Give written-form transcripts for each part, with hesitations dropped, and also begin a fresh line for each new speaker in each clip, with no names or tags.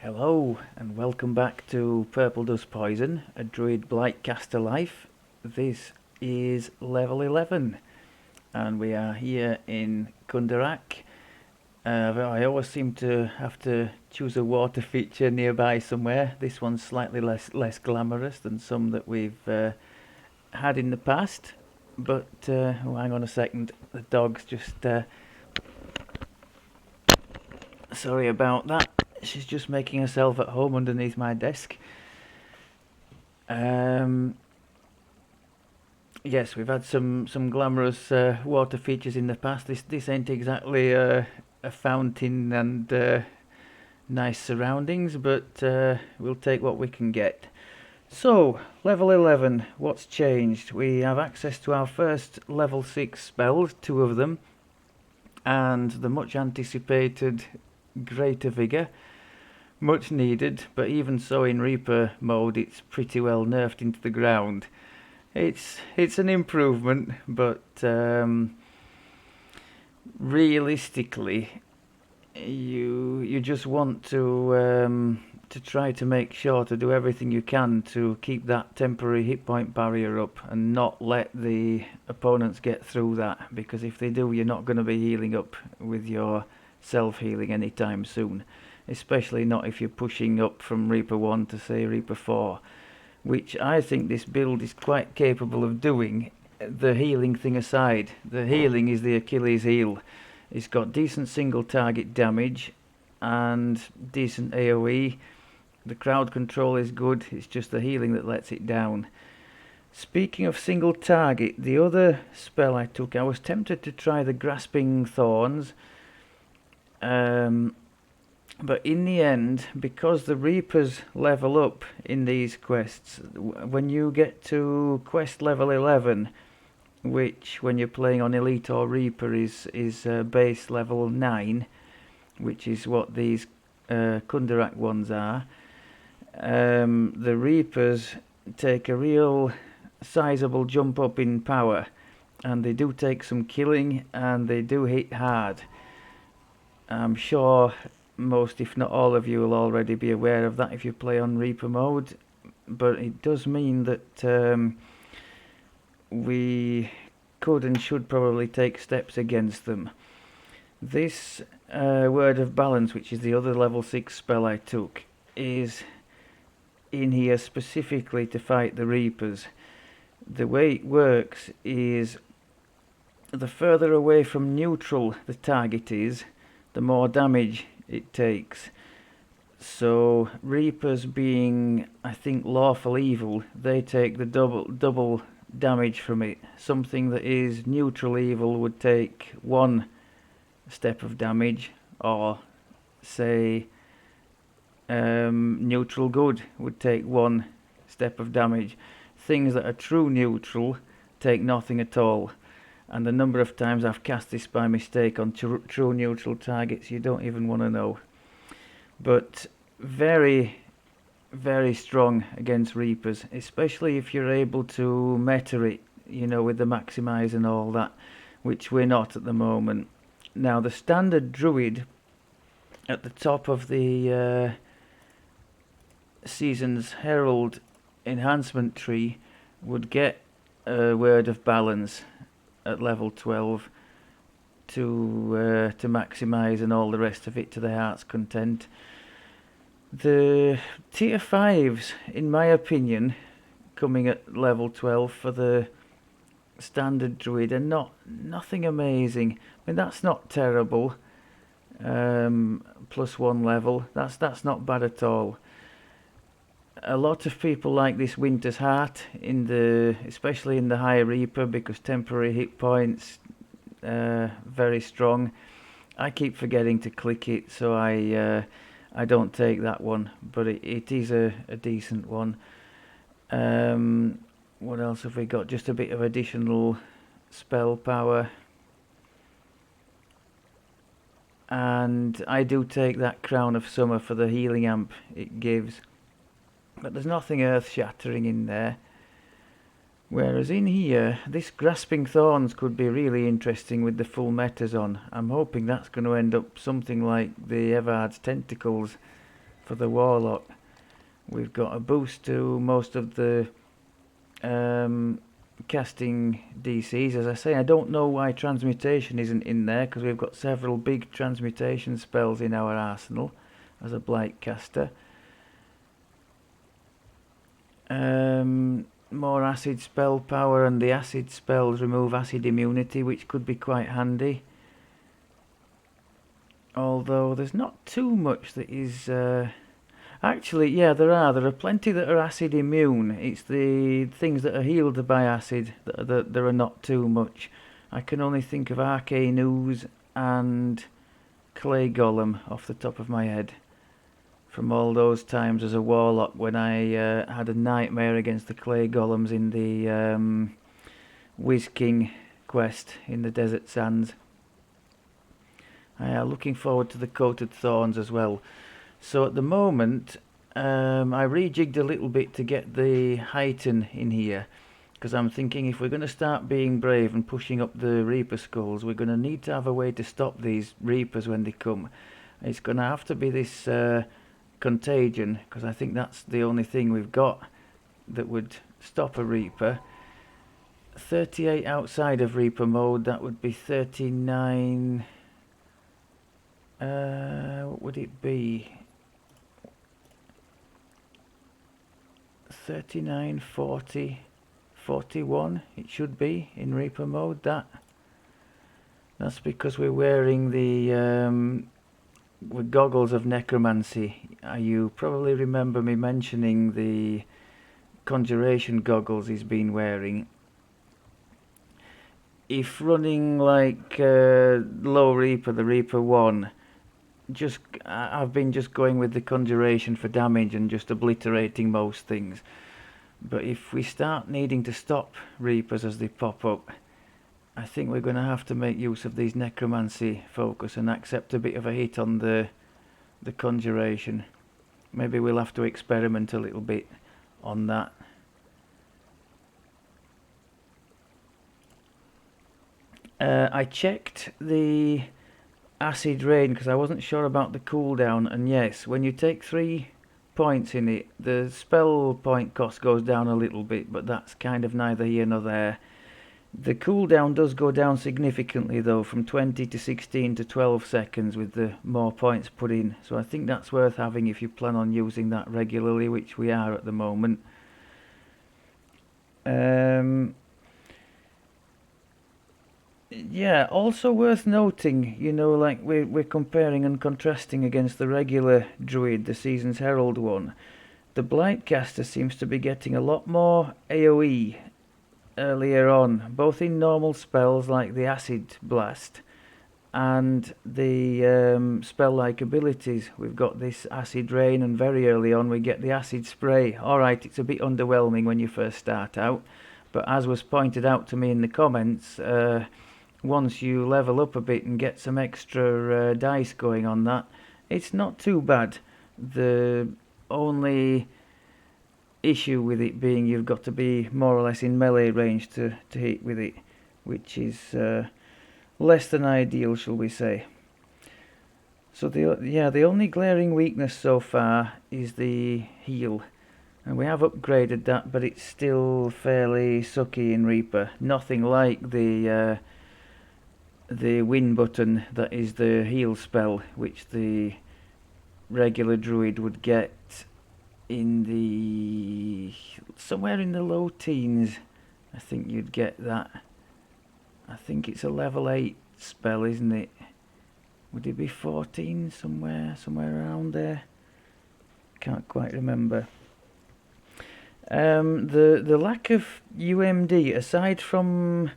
Hello and welcome back to Purple Dust Poison, a Druid Blight caster life. This is level 11 and we are here in Kundarak. I always seem to have to choose a water feature nearby somewhere. This one's slightly less glamorous than some that we've had in the past. But oh, hang on a second, the dog's just sorry about that. She's just making herself at home underneath my desk. Yes, we've had some glamorous water features in the past. This ain't exactly a fountain and nice surroundings, but we'll take what we can get. So, level 11, what's changed? We have access to our first level 6 spells, two of them, and the much anticipated Greater Vigour. Much needed, but even so in Reaper mode it's pretty well nerfed into the ground. It's an improvement, but realistically you just want to try to make sure to do everything you can to keep that temporary hit point barrier up and not let the opponents get through that, because if they do, you're not going to be healing up with your self-healing anytime soon. Especially not if you're pushing up from Reaper 1 to say Reaper 4, which I think this build is quite capable of doing. The healing thing aside, the healing is the Achilles heel. It's got decent single target damage and decent AoE. The crowd control is good, it's just the healing that lets it down. Speaking of single target, the other spell I took, I was tempted to try the Grasping Thorns. But in the end, because the Reapers level up in these quests, when you get to quest level 11, which when you're playing on Elite or Reaper is base level 9, which is what these Kundarak ones are, the Reapers take a real sizable jump up in power, and they do take some killing and they do hit hard. I'm sure most, if not all of you, will already be aware of that if you play on Reaper mode, but it does mean that we could and should probably take steps against them. This Word of Balance, which is the other level 6 spell I took, is in here specifically to fight the Reapers. The way it works is the further away from neutral the target is, the more damage it takes. So Reapers, being I think lawful evil, they take the double damage from it. Something that is neutral evil would take 1 step of damage, or say neutral good would take 1 step of damage. Things that are true neutral take nothing at all. And the number of times I've cast this by mistake on true neutral targets, you don't even want to know. But very, very strong against Reapers, especially if you're able to meta it, you know, with the maximize and all that, which we're not at the moment. Now, the standard Druid at the top of the Season's Herald enhancement tree would get a Word of Balance at level 12 to maximize and all the rest of it to their heart's content. The tier 5s, in my opinion, coming at level 12 for the standard Druid are nothing amazing. I mean, that's not terrible. Plus 1 level, that's not bad at all. A lot of people like this Winter's Heart, especially in the high Reaper, because temporary hit points very strong. I keep forgetting to click it, so I don't take that one, but it is a decent one. What else have we got? Just a bit of additional spell power. And I do take that Crown of Summer for the healing amp it gives. But there's nothing earth-shattering in there. Whereas in here, this Grasping Thorns could be really interesting with the full metas on. I'm hoping that's going to end up something like the Evard's Tentacles for the Warlock. We've got a boost to most of the casting DCs. As I say, I don't know why transmutation isn't in there, because we've got several big transmutation spells in our arsenal as a Blight caster. More acid spell power, and the acid spells remove acid immunity, which could be quite handy. Although there's not too much that is... Actually, yeah, there are plenty that are acid immune. It's the things that are healed by acid that there are not too much. I can only think of Arcane Ooze and Clay Golem off the top of my head, from all those times as a Warlock when I had a nightmare against the Clay Golems in the Whiz King quest in the Desert Sands. Looking forward to the Coated Thorns as well. So at the moment, I rejigged a little bit to get the Heighten in here, because I'm thinking if we're going to start being brave and pushing up the Reaper Skulls, we're going to need to have a way to stop these Reapers when they come. It's going to have to be this Contagion, because I think that's the only thing we've got that would stop a Reaper. 38 outside of Reaper mode, that would be 39... what would it be? 39, 40, 41 it should be in Reaper mode. That's because we're wearing the with goggles of necromancy. You probably remember me mentioning the conjuration goggles he's been wearing. If running like low Reaper, the Reaper 1, I've been just going with the conjuration for damage and just obliterating most things. But if we start needing to stop Reapers as they pop up, I think we're going to have to make use of these necromancy focus and accept a bit of a hit on the conjuration. Maybe we'll have to experiment a little bit on that. I checked the acid rain because I wasn't sure about the cooldown, and yes, when you take 3 points in it, the spell point cost goes down a little bit, but that's kind of neither here nor there. The cooldown does go down significantly though, from 20 to 16 to 12 seconds with the more points put in, so I think that's worth having if you plan on using that regularly, which we are at the moment. Yeah, also worth noting, you know, like we're comparing and contrasting against the regular Druid, the Season's Herald one. The Blight caster seems to be getting a lot more AoE earlier on, both in normal spells like the Acid Blast and the spell-like abilities. We've got this Acid Rain, and very early on we get the Acid Spray. Alright, it's a bit underwhelming when you first start out, but as was pointed out to me in the comments, once you level up a bit and get some extra dice going on that, it's not too bad. The only issue with it being you've got to be more or less in melee range to hit with it, which is less than ideal, shall we say. So the only glaring weakness so far is the heal, and we have upgraded that, but it's still fairly sucky in Reaper. Nothing like the win button that is the heal spell, which the regular Druid would get in the somewhere in the low teens. I think you'd get that. I think it's a level 8 spell, isn't it? Would it be 14 somewhere around there? Can't quite remember. The lack of UMD, aside from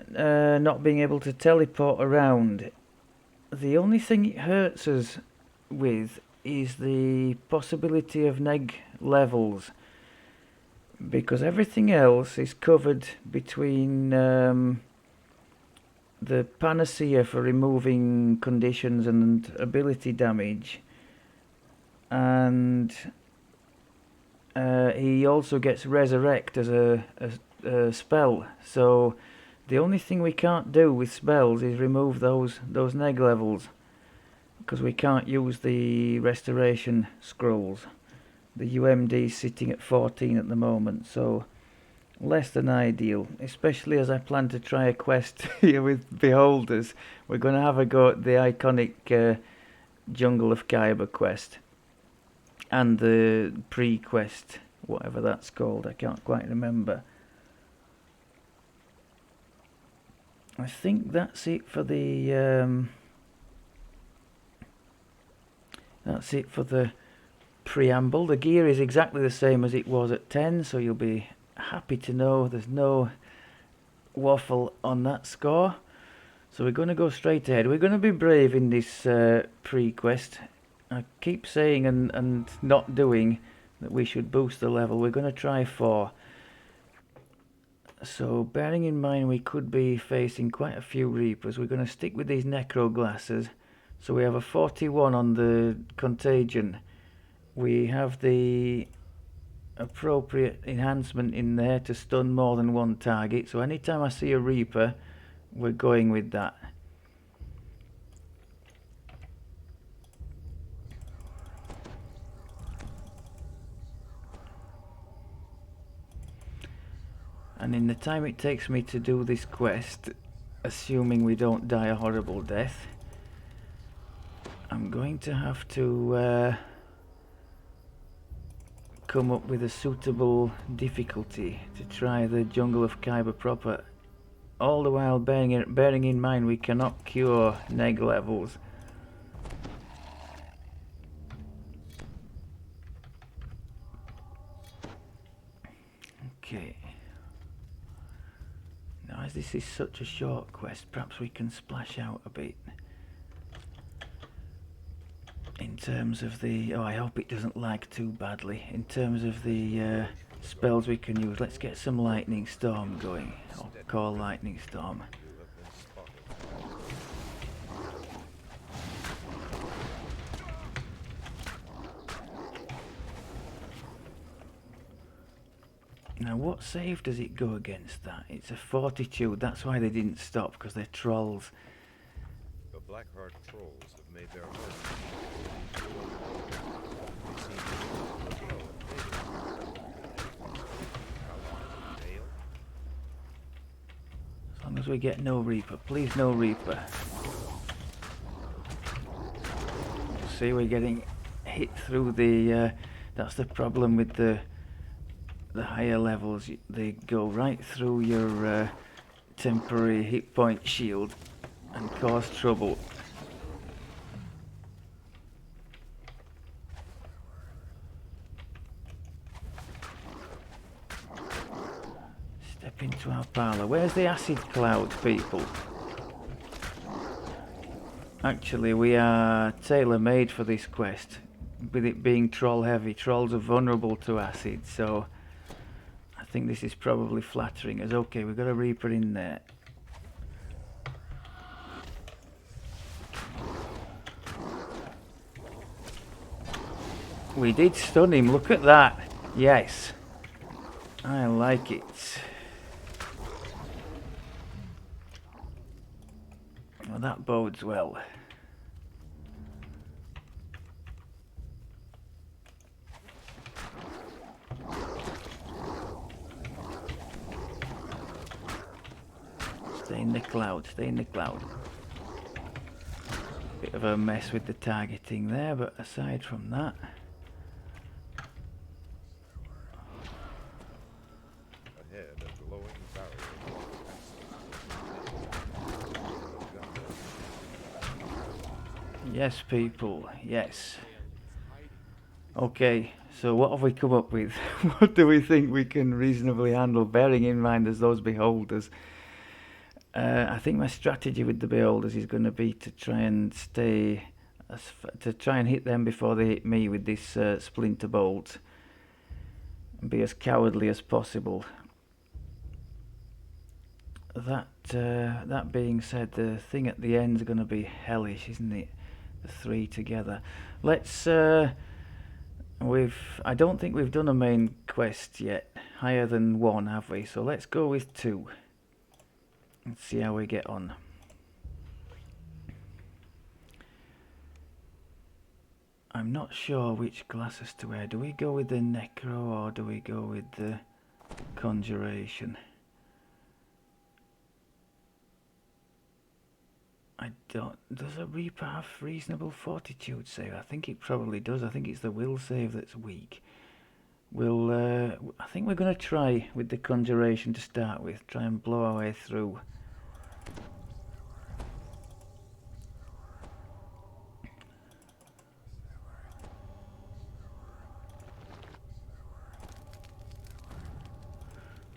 not being able to teleport around, the only thing it hurts us with is the possibility of neg levels, because everything else is covered between the panacea for removing conditions and ability damage, and he also gets resurrect as a spell. So the only thing we can't do with spells is remove those neg levels. because we can't use the restoration scrolls. The UMD is sitting at 14 at the moment, so less than ideal, especially as I plan to try a quest here with Beholders. We're going to have a go at the iconic Jungle of Khyber quest and the prequest, whatever that's called, I can't quite remember. I think that's it for the preamble. The gear is exactly the same as it was at 10, so you'll be happy to know there's no waffle on that score. So we're going to go straight ahead. We're going to be brave in this pre-quest. I keep saying and not doing that we should boost the level. We're going to try 4. So bearing in mind we could be facing quite a few Reapers, we're going to stick with these Necro glasses. So we have a 41 on the contagion. We have the appropriate enhancement in there to stun more than one target. So anytime I see a Reaper, we're going with that. And in the time it takes me to do this quest, assuming we don't die a horrible death, I'm going to have to come up with a suitable difficulty to try the Jungle of Khyber proper, all the while bearing in mind we cannot cure neg levels. Okay. Now as this is such a short quest, perhaps we can splash out a bit. In terms of the... oh, I hope it doesn't lag too badly. In terms of the spells we can use, let's get some Lightning Storm going. Or call Lightning Storm. Now what save does it go against that? It's a Fortitude, that's why they didn't stop, because they're trolls.
The Blackheart trolls have made their home.
As long as we get no Reaper, please no Reaper. See, we're getting hit through the... that's the problem with the higher levels, they go right through your temporary hit point shield and cause trouble. Step into our parlour. Where's the acid cloud, people? Actually, we are tailor-made for this quest. With it being troll heavy, trolls are vulnerable to acid, so I think this is probably flattering us. Okay, we've got a Reaper in there. We did stun him, look at that. Yes. I like it. Well, that bodes well. Stay in the cloud, stay in the cloud. Bit of a mess with the targeting there, but aside from that...
Ahead, a glowing barrier.
Yes, people, yes. Okay, so what have we come up with? What do we think we can reasonably handle, bearing in mind there's those Beholders? I think my strategy with the Beholders is going to be to try and hit them before they hit me with this Splinter Bolt, and be as cowardly as possible. That being said, the thing at the end is going to be hellish, isn't it? The 3 together. Let's. I don't think we've done a main quest yet higher than 1, have we? So let's go with 2. Let's see how we get on. I'm not sure which glasses to wear. Do we go with the Necro or do we go with the Conjuration? I don't... Does a Reaper have reasonable fortitude save? I think it probably does. I think it's the will save that's weak. We'll... I think we're going to try with the Conjuration to start with. Try and blow our way through.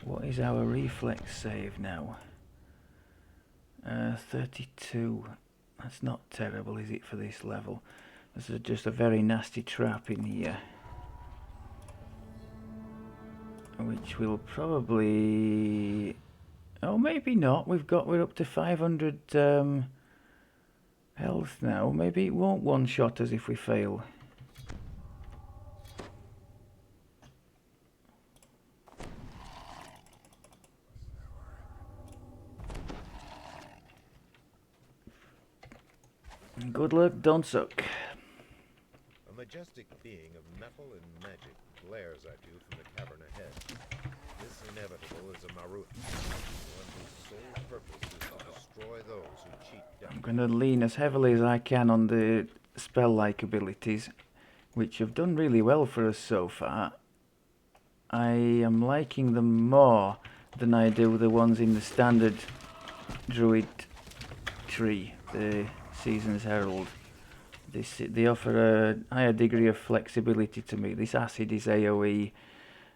What is our reflex save now? 32. That's not terrible, is it, for this level? This is just a very nasty trap in here, which will probably... Oh, maybe not. We're up to 500 health now. Maybe it won't one-shot us if we fail. Good luck, don't suck.
A majestic being of metal and magic glares at you from the cavern ahead. This inevitable is a Marut, one whose sole purpose is to destroy those who cheat death.
I'm going to lean as heavily as I can on the spell-like abilities, which have done really well for us so far. I am liking them more than I do the ones in the standard Druid tree, the Season's Herald. They offer a higher degree of flexibility to me. This acid is AoE.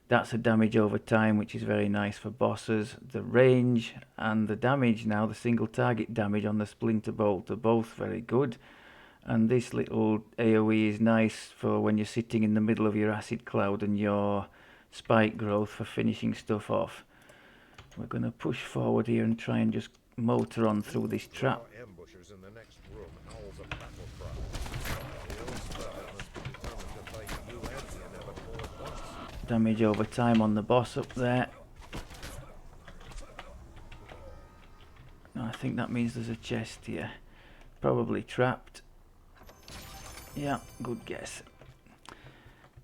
That's a damage over time, which is very nice for bosses. The range and the damage now, the single target damage on the Splinter Bolt, are both very good. And this little AoE is nice for when you're sitting in the middle of your acid cloud and your spike growth for finishing stuff off. We're going to push forward here and try and just motor on through this trap.
Ambushers in the next room howls a battle cry. The old spell must be determined to fight you and the inevitable at once.
Damage over time on the boss up there. I think that means there's a chest here. Probably trapped. Yeah, good guess.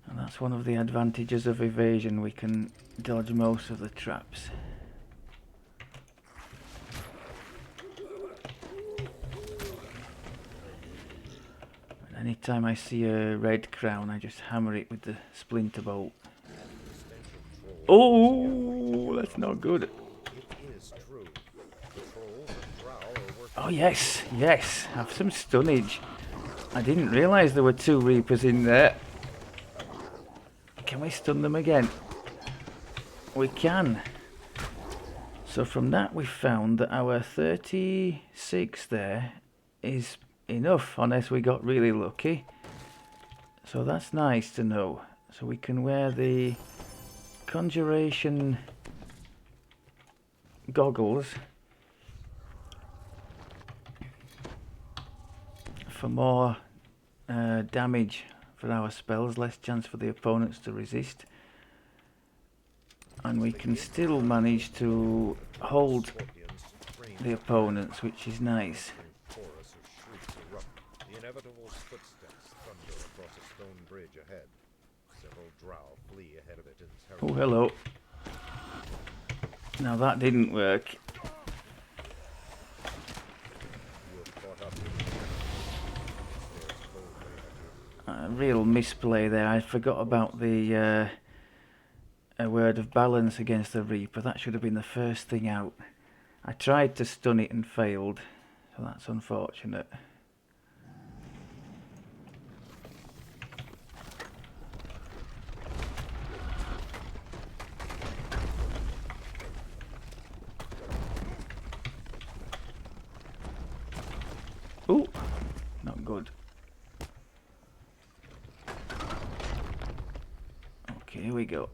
And that's one of the advantages of evasion. We can dodge most of the traps. Anytime I see a red crown, I just hammer it with the Splinter Bolt. Oh, that's not good. Oh yes, yes, have some stunnage. I didn't realise there were 2 Reapers in there. Can we stun them again? We can. So from that we found that our 36 there is enough, unless we got really lucky. So that's nice to know. So we can wear the Conjuration goggles for more damage for our spells, less chance for the opponents to resist, and we can still manage to hold the opponents, which is nice.
The inevitable footsteps thunder across a stone bridge ahead. Several drow flee ahead of it in terror.
Oh, hello. Now that didn't work. A real misplay there. I forgot about the a word of balance against the Reaper. That should have been the first thing out. I tried to stun it and failed, so that's unfortunate. Ooh, not good. Okay, here we go.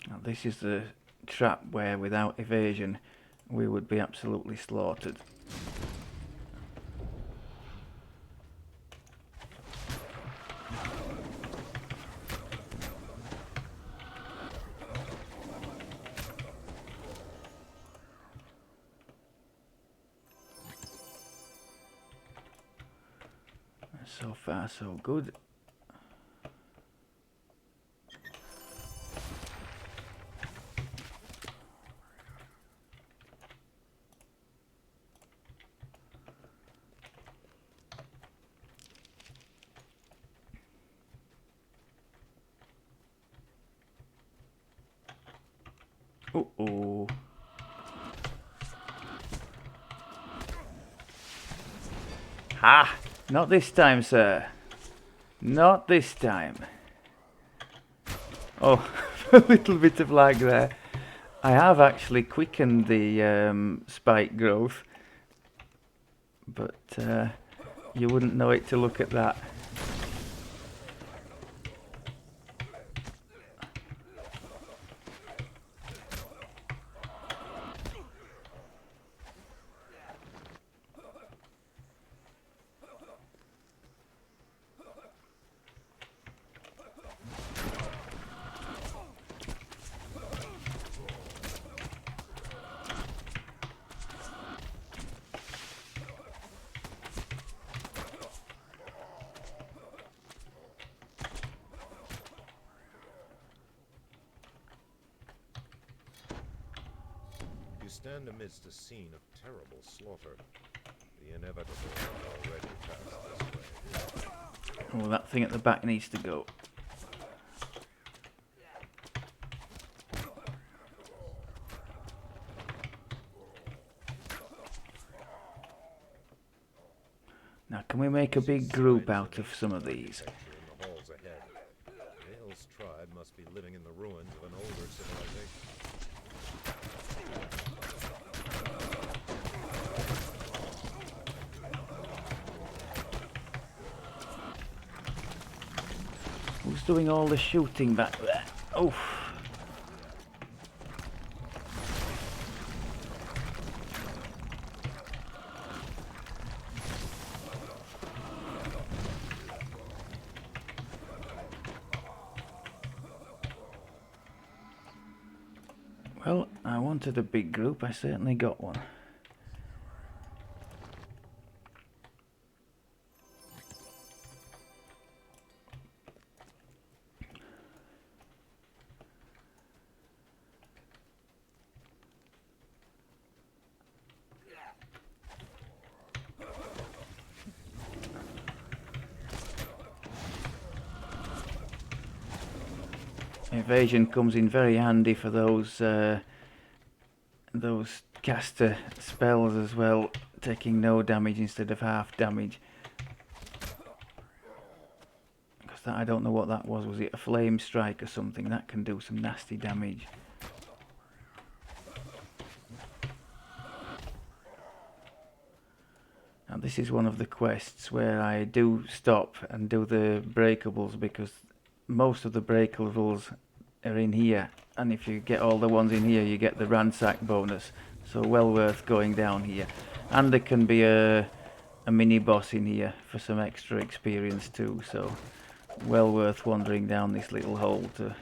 Now this is the trap where without evasion we would be absolutely slaughtered. So far, so good. Uh-oh. Ha! Not this time, sir. Not this time. Oh, a little bit of lag there. I have actually quickened the spike growth, but you wouldn't know it to look at that.
You stand amidst a scene of terrible slaughter. The inevitable has already passed this way.
Oh, that thing at the back needs to go. Now, can we make a big group out of some of these?
In the halls ahead. Vale's tribe must be living in the ruins of an older civilization.
Who's doing all the shooting back there? Oh. Well, I wanted a big group. I certainly got one. Evasion comes in very handy for those caster spells as well, taking no damage instead of half damage. Because that, I don't know what that was. Was it a flame strike or something? That can do some nasty damage. Now this is one of the quests where I do stop and do the breakables, because most of the breakables are in here, and if you get all the ones in here you get the ransack bonus, so well worth going down here. And there can be a mini boss in here for some extra experience too, so well worth wandering down this little hole to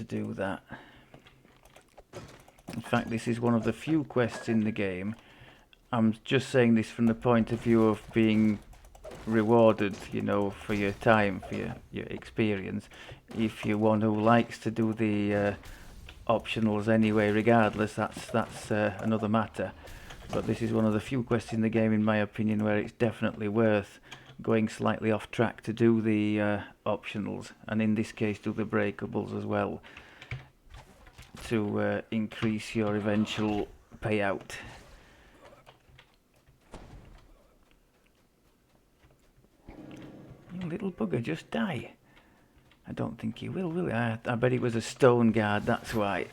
do that. In fact, this is one of the few quests in the game. I'm just saying this from the point of view of being rewarded, you know, for your time, for your experience. If you're one who likes to do the optionals anyway, regardless, that's another matter. But this is one of the few quests in the game, in my opinion, where it's definitely worth going slightly off track to do the optionals, and in this case do the breakables as well, to increase your eventual payout. You little bugger, just die. I don't think he will he? I bet it was a stone guard, that's why.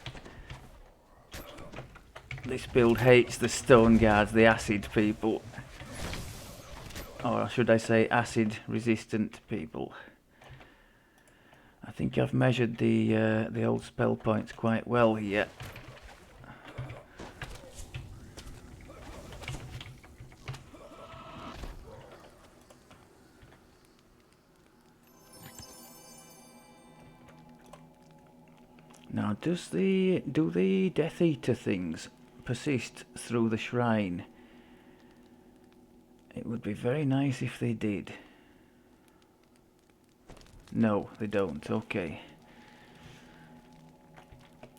This build hates the stone guards, the acid people. Or should I say acid resistant people. I think I've measured the old spell points quite well here. Now, do the Death Eater things persist through the shrine? It would be very nice if they did. No, they don't. Okay.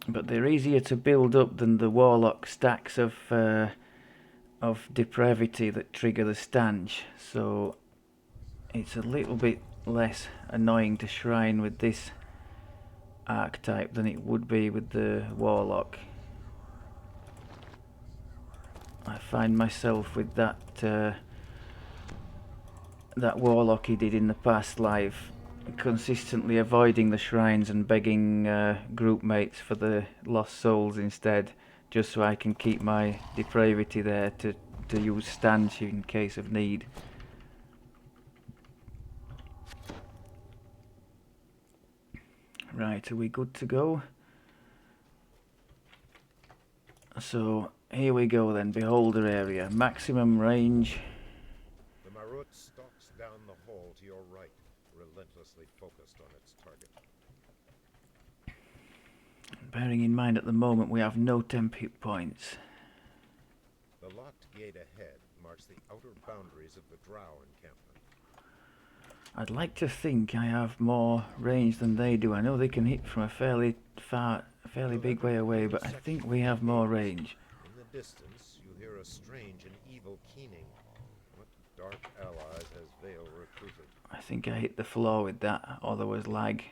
But they're easier to build up than the warlock stacks of depravity that trigger the stanch. So it's a little bit less annoying to shrine with this archetype than it would be with the warlock. I find myself with that that warlock he did in the past life consistently avoiding the shrines and begging group mates for the lost souls instead, just so I can keep my depravity there to use stanch in case of need. Right, are we good to go? So here we go then, beholder area, maximum range.
The Marut stalks down the hall to your right, relentlessly focused on its target.
Bearing in mind at the moment we have no temp hit points.
The locked gate ahead marks the outer boundaries of the Drow encampment.
I'd like to think I have more range than they do. I know they can hit from a fairly big way away, but I think we have more range.
In the distance, you hear a strange and evil keening. What dark allies has Vale recruited?
I think I hit the floor with that, or there was lag.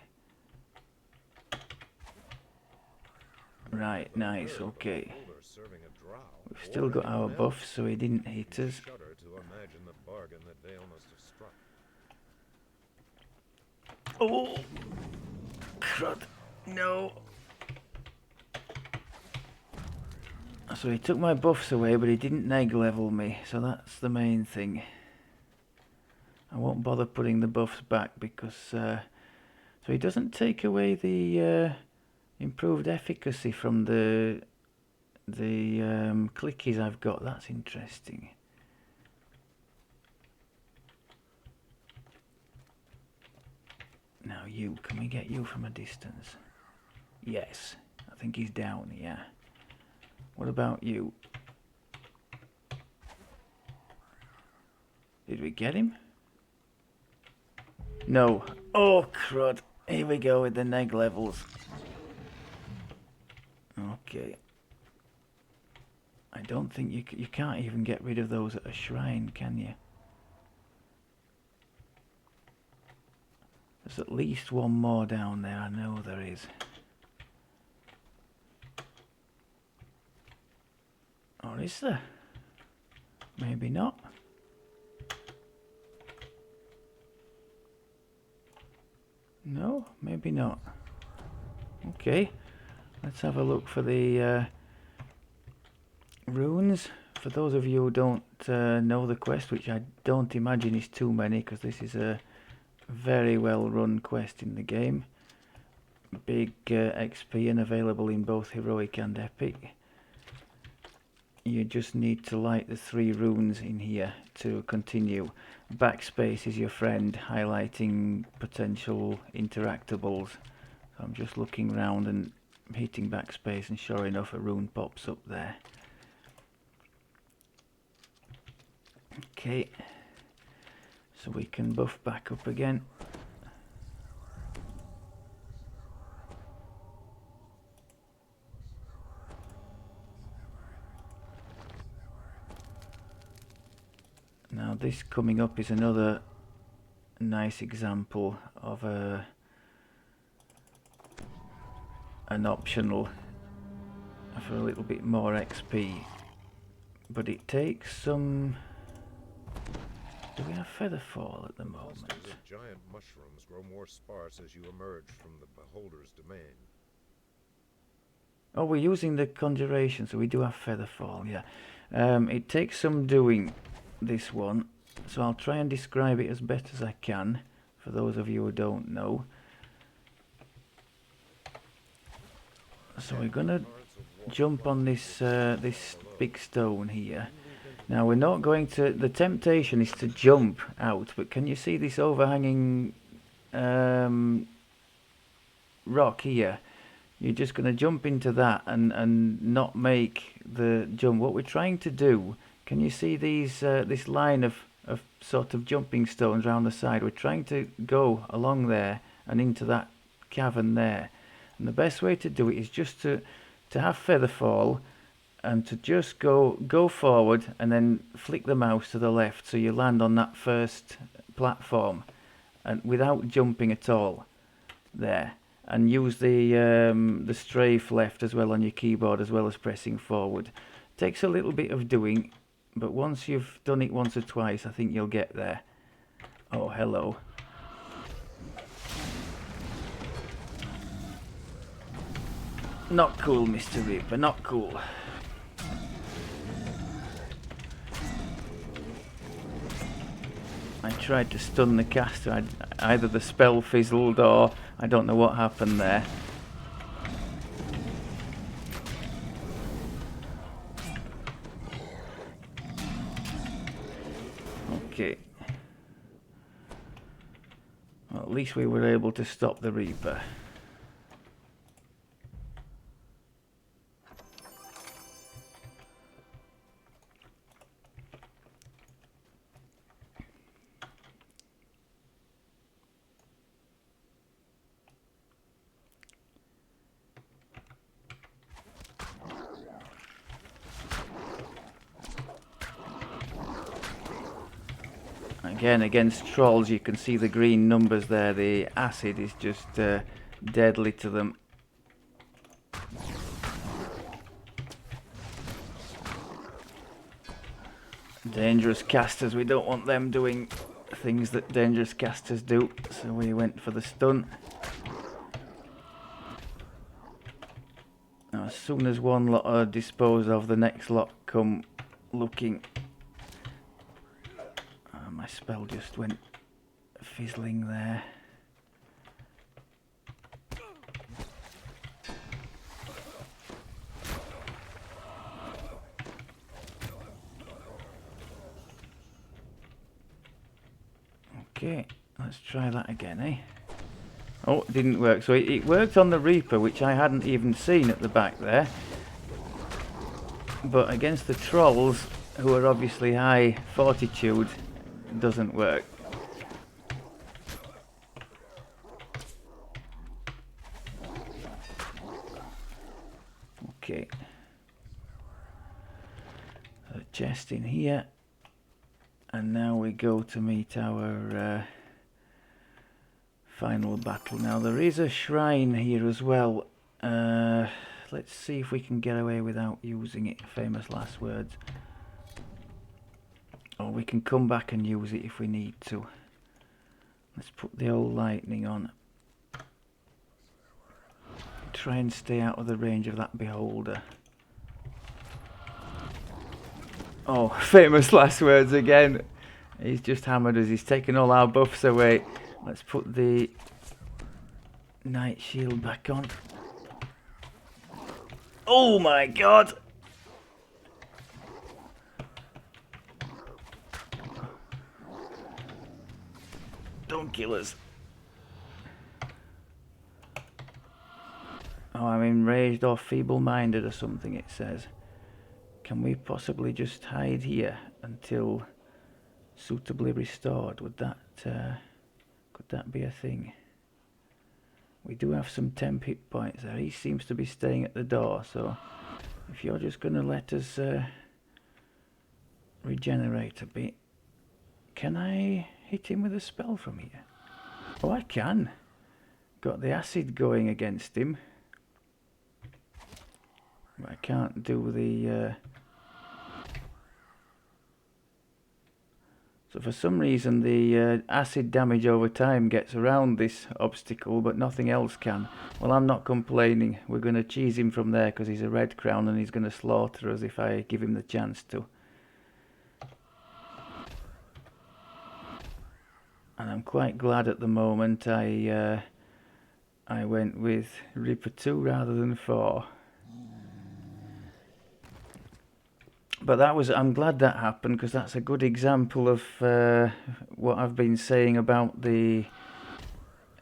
Right, nice, okay. We've still got our buffs, so he didn't hit us.
Shudder to imagine the bargain that Vale must have struck.
Oh, crud, no. So he took my buffs away, but he didn't neg level me, so that's the main thing. I won't bother putting the buffs back because so he doesn't take away the improved efficacy from the clickies I've got. That's interesting. Now you, can we get you from a distance? Yes, I think he's down, yeah. What about you? Did we get him? No. Oh, crud. Here we go with the neg levels. Okay. I don't think you can't even get rid of those at a shrine, can you? There's at least one more down there, I know there is. Or is there? Maybe not. No, maybe not. Okay, let's have a look for the runes. For those of you who don't know the quest, which I don't imagine is too many, because this is a very well run quest in the game. Big XP and available in both heroic and epic. You just need to light the 3 runes in here to continue. Backspace is your friend, highlighting potential interactables. So I'm just looking around and hitting backspace, and sure enough a rune pops up there. Okay, so we can buff back up again. Now this coming up is another nice example of an optional for a little bit more XP, but it takes some. Do we have featherfall at the moment?
Clusters of giant mushrooms grow more sparse as you emerge from the beholder's domain.
Oh, we're using the conjuration, so we do have featherfall, yeah. It takes some doing, this one, so I'll try and describe it as best as I can for those of you who don't know. So we're gonna jump on this this big stone here. Now we're not going to, the temptation is to jump out, but can you see this overhanging rock here? You're just going to jump into that and not make the jump. What we're trying to do, can you see these this line of of sort of jumping stones around the side. We're trying to go along there and into that cavern there. And the best way to do it is just to have feather fall and to just go forward and then flick the mouse to the left so you land on that first platform and without jumping at all there. And use the strafe left as well on your keyboard as well as pressing forward. Takes a little bit of doing, but once you've done it once or twice, I think you'll get there. Oh, hello. Not cool, Mr. Reaper, not cool. I tried to stun the caster. Either the spell fizzled or I don't know what happened there. Okay. Well, at least we were able to stop the Reaper. Again, against trolls, you can see the green numbers there. The acid is just deadly to them. Dangerous casters, we don't want them doing things that dangerous casters do, so we went for the stun. Now, as soon as one lot are disposed of, the next lot come looking. My spell just went fizzling there. Okay, let's try that again, eh? Oh, it didn't work. So it worked on the Reaper, which I hadn't even seen at the back there. But against the trolls, who are obviously high fortitude, doesn't work. Okay. A chest in here. And now we go to meet our final battle. Now there is a shrine here as well. Let's see if we can get away without using it. Famous last words. Or we can come back and use it if we need to. Let's put the old lightning on. Try and stay out of the range of that beholder. Oh, famous last words again. He's just hammered us. He's taken all our buffs away. Let's put the Night Shield back on. Oh my god! Don't kill us. Oh, I'm enraged or feeble-minded or something, it says. Can we possibly just hide here until suitably restored? Would that, could that be a thing? We do have some temp hit points there. He seems to be staying at the door, so if you're just going to let us regenerate a bit. Can I hit him with a spell from here? Oh, I can. Got the acid going against him. But I can't do the... So for some reason the acid damage over time gets around this obstacle, but nothing else can. Well, I'm not complaining. We're going to cheese him from there because he's a red crown and he's going to slaughter us if I give him the chance to. And I'm quite glad at the moment I went with Reaper 2 rather than 4. But that was, I'm glad that happened because that's a good example of what I've been saying about the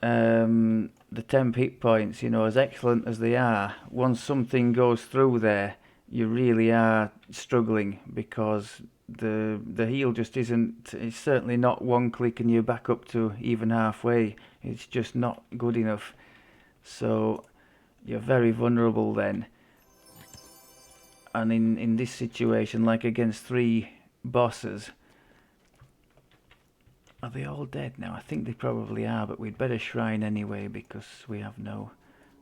temp hit points. You know, as excellent as they are, once something goes through there, you really are struggling because the heal just isn't. It's certainly not one click and you're back up to even halfway. It's just not good enough. So you're very vulnerable then. And in this situation, like against 3 bosses, are they all dead now? I think they probably are, but we'd better shrine anyway because we have no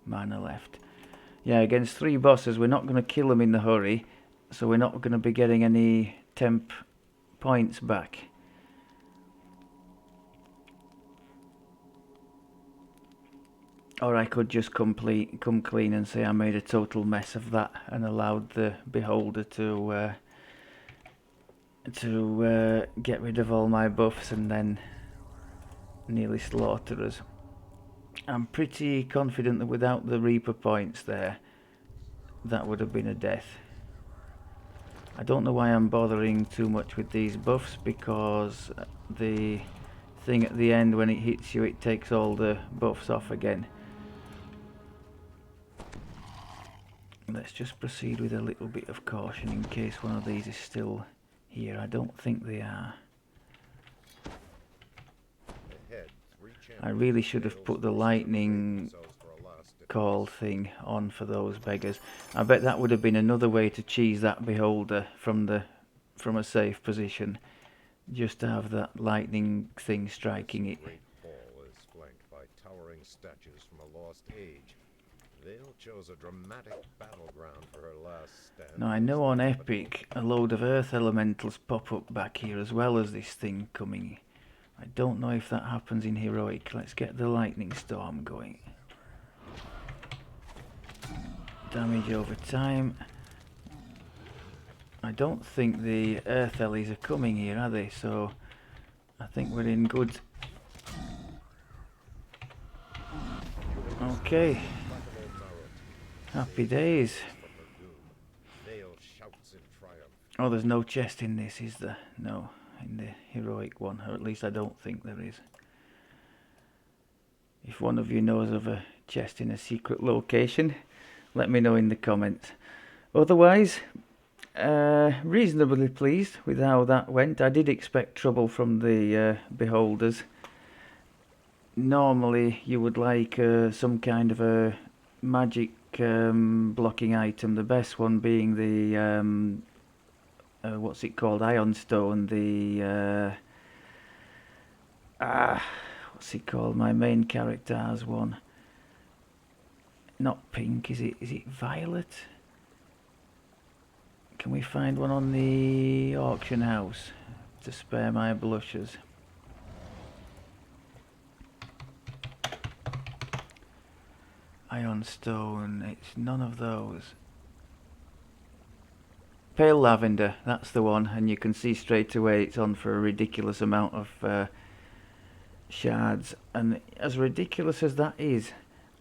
mana left. Yeah, against 3 bosses, we're not going to kill them in the hurry, so we're not going to be getting any temp points back. Or I could just come clean and say I made a total mess of that and allowed the beholder to get rid of all my buffs and then nearly slaughter us. I'm pretty confident that without the Reaper points there, that would have been a death. I don't know why I'm bothering too much with these buffs, because the thing at the end, when it hits you, it takes all the buffs off again. Let's just proceed with a little bit of caution in case one of these is still here. I don't think they are. I really should have put the lightning call thing on for those beggars. I bet that would have been another way to cheese that beholder from a safe position. Just to have that lightning thing striking it.
Great hall is flanked by towering statues from a lost age. Vale chose a dramatic battleground for her last stand.
Now I know on Epic a load of earth elementals pop up back here as well as this thing coming. I don't know if that happens in Heroic. Let's get the lightning storm going. Damage over time. I don't think the earth ellies are coming here, are they? So I think we're in good. Okay. Happy days. Oh, there's no chest in this, is there? No, in the Heroic one, or at least I don't think there is. If one of you knows of a chest in a secret location, let me know in the comments. Otherwise, reasonably pleased with how that went. I did expect trouble from the beholders. Normally you would like some kind of a magic blocking item, the best one being the what's it called, ion stone, the what's it called, my main character has one. Not pink, is it violet? Can we find one on the auction house to spare my blushes? Ion stone, it's none of those. Pale lavender, that's the one, and you can see straight away it's on for a ridiculous amount of shards. And as ridiculous as that is,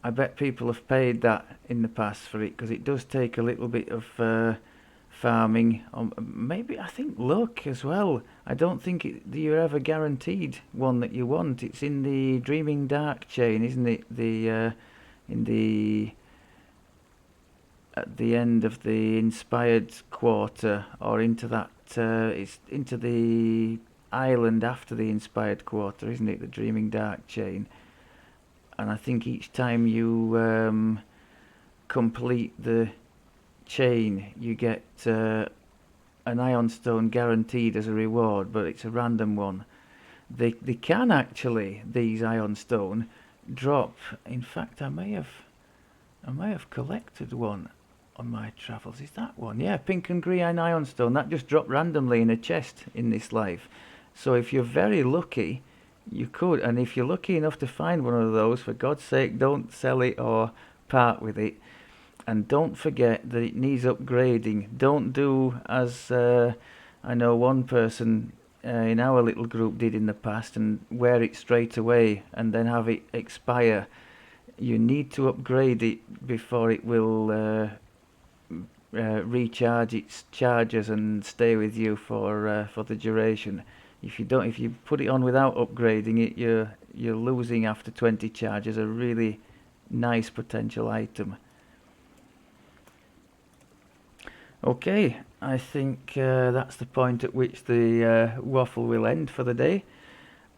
I bet people have paid that in the past for it, because it does take a little bit of farming, maybe I think luck as well. I don't think you're ever guaranteed one that you want. It's in the Dreaming Dark chain, isn't it? At the end of the inspired quarter, or into that it's into the island after the inspired quarter, isn't it? The Dreaming Dark chain. And I think each time you complete the chain, you get an ion stone guaranteed as a reward, but it's a random one. They can actually, these ion stone, drop. In fact, I may have collected one on my travels. Is that one? Yeah, pink and green ion stone. That just dropped randomly in a chest in this life. So if you're very lucky, you could. And if you're lucky enough to find one of those, for God's sake, don't sell it or part with it. And don't forget that it needs upgrading. Don't do as I know one person in our little group did in the past, and wear it straight away and then have it expire. You need to upgrade it before it will recharge its charges and stay with you for the duration. If you put it on without upgrading it, you're losing after 20 charges a really nice potential item. Okay, I think that's the point at which the waffle will end for the day.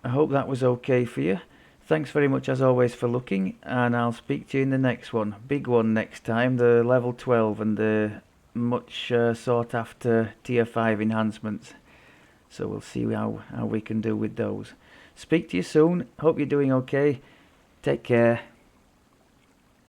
I hope that was okay for you. Thanks very much as always for looking, and I'll speak to you in the next one. Big one next time, the level 12 and the much sought after tier 5 enhancements. So we'll see how we can do with those. Speak to you soon. Hope you're doing okay. Take care.